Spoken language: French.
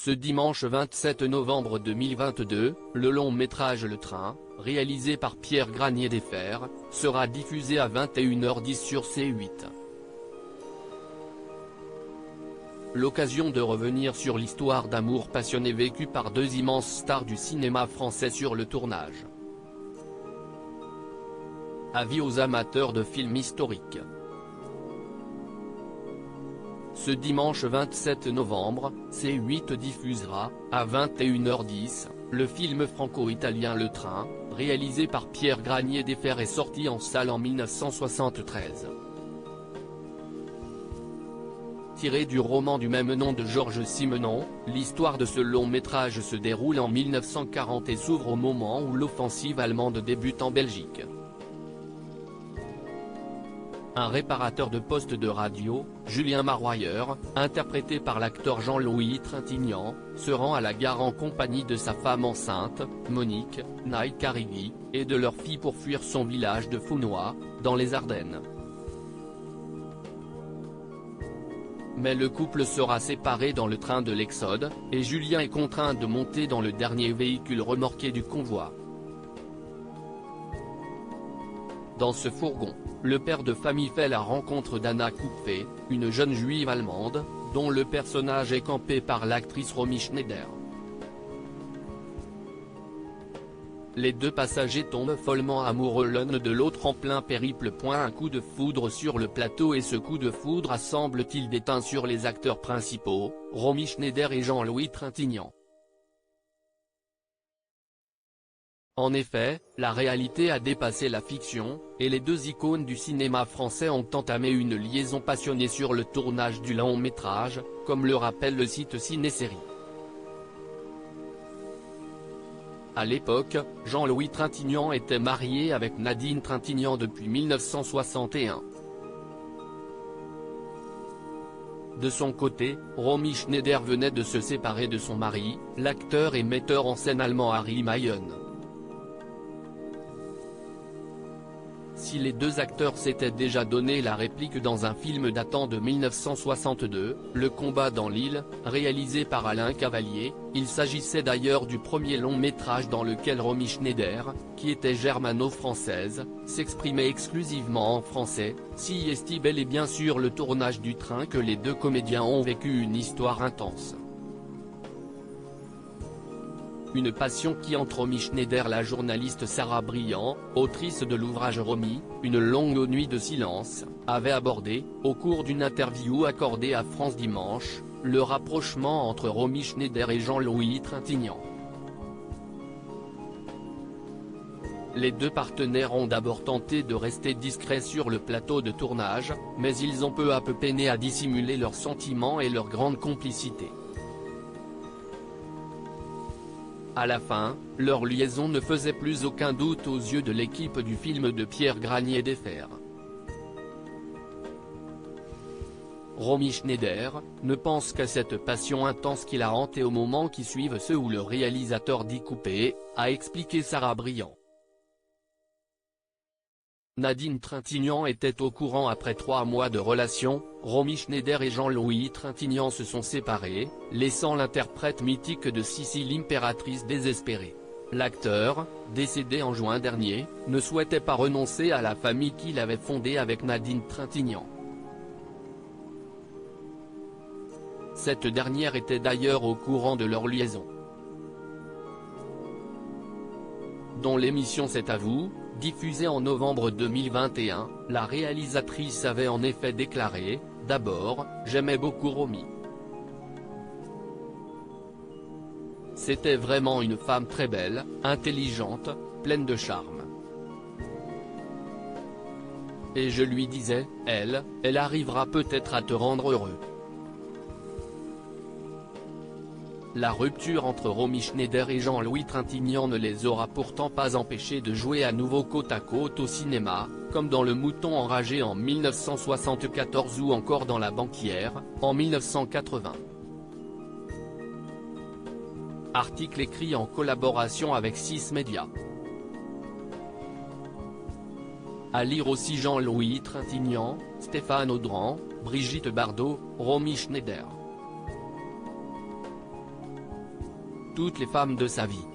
Ce dimanche 27 novembre 2022, le long métrage Le Train, réalisé par Pierre Granier Desfers, sera diffusé à 21h10 sur C8. L'occasion de revenir sur l'histoire d'amour passionné vécue par deux immenses stars du cinéma français sur le tournage. Avis aux amateurs de films historiques. Ce dimanche 27 novembre, C8 diffusera, à 21h10, le film franco-italien Le Train, réalisé par Pierre Granier Desfers et sorti en salle en 1973. Tiré du roman du même nom de Georges Simenon, l'histoire de ce long métrage se déroule en 1940 et s'ouvre au moment où l'offensive allemande débute en Belgique. Un réparateur de postes de radio, Julien Maroyeur, interprété par l'acteur Jean-Louis Trintignant, se rend à la gare en compagnie de sa femme enceinte, Monique, née Carigui, et de leur fille pour fuir son village de Founois, dans les Ardennes. Mais le couple sera séparé dans le train de l'Exode, et Julien est contraint de monter dans le dernier véhicule remorqué du convoi. Dans ce fourgon, le père de famille fait la rencontre d'Anna Kupfe, une jeune juive allemande, dont le personnage est campé par l'actrice Romy Schneider. Les deux passagers tombent follement amoureux l'un de l'autre en plein périple. Un coup de foudre sur le plateau, et ce coup de foudre semble-t-il déteint sur les acteurs principaux, Romy Schneider et Jean-Louis Trintignant. En effet, la réalité a dépassé la fiction, et les deux icônes du cinéma français ont entamé une liaison passionnée sur le tournage du long métrage, comme le rappelle le site Ciné-Série. À l'époque, Jean-Louis Trintignant était marié avec Nadine Trintignant depuis 1961. De son côté, Romy Schneider venait de se séparer de son mari, l'acteur et metteur en scène allemand Harry Mayön. Si les deux acteurs s'étaient déjà donné la réplique dans un film datant de 1962, Le combat dans l'île, réalisé par Alain Cavalier, il s'agissait d'ailleurs du premier long métrage dans lequel Romy Schneider, qui était germano-française, s'exprimait exclusivement en français, si est bel et bien sûr le tournage du Train que les deux comédiens ont vécu une histoire intense. Une passion qui entre Romy Schneider, la journaliste Sarah Briand, autrice de l'ouvrage Romy, Une longue nuit de silence, avait abordé, au cours d'une interview accordée à France Dimanche, le rapprochement entre Romy Schneider et Jean-Louis Trintignant. Les deux partenaires ont d'abord tenté de rester discrets sur le plateau de tournage, mais ils ont peu à peu peiné à dissimuler leurs sentiments et leur grande complicité. À la fin, leur liaison ne faisait plus aucun doute aux yeux de l'équipe du film de Pierre Granier Desfers. Romy Schneider ne pense qu'à cette passion intense qui l'a hantée au moment qui suivent ceux où le réalisateur dit couper, a expliqué Sarah Briand. Nadine Trintignant était au courant après 3 mois de relation. Romy Schneider et Jean-Louis Trintignant se sont séparés, laissant l'interprète mythique de Sissi l'impératrice désespérée. L'acteur, décédé en juin dernier, ne souhaitait pas renoncer à la famille qu'il avait fondée avec Nadine Trintignant. Cette dernière était d'ailleurs au courant de leur liaison. Dans l'émission C'est à vous, diffusée en novembre 2021, la réalisatrice avait en effet déclaré « D'abord, j'aimais beaucoup Romy. C'était vraiment une femme très belle, intelligente, pleine de charme. Et je lui disais, elle arrivera peut-être à te rendre heureux. » La rupture entre Romy Schneider et Jean-Louis Trintignant ne les aura pourtant pas empêchés de jouer à nouveau côte à côte au cinéma, comme dans Le Mouton enragé en 1974 ou encore dans La Banquière, en 1980. Article écrit en collaboration avec 6 médias. À lire aussi Jean-Louis Trintignant, Stéphane Audran, Brigitte Bardot, Romy Schneider. toutes les femmes de sa vie.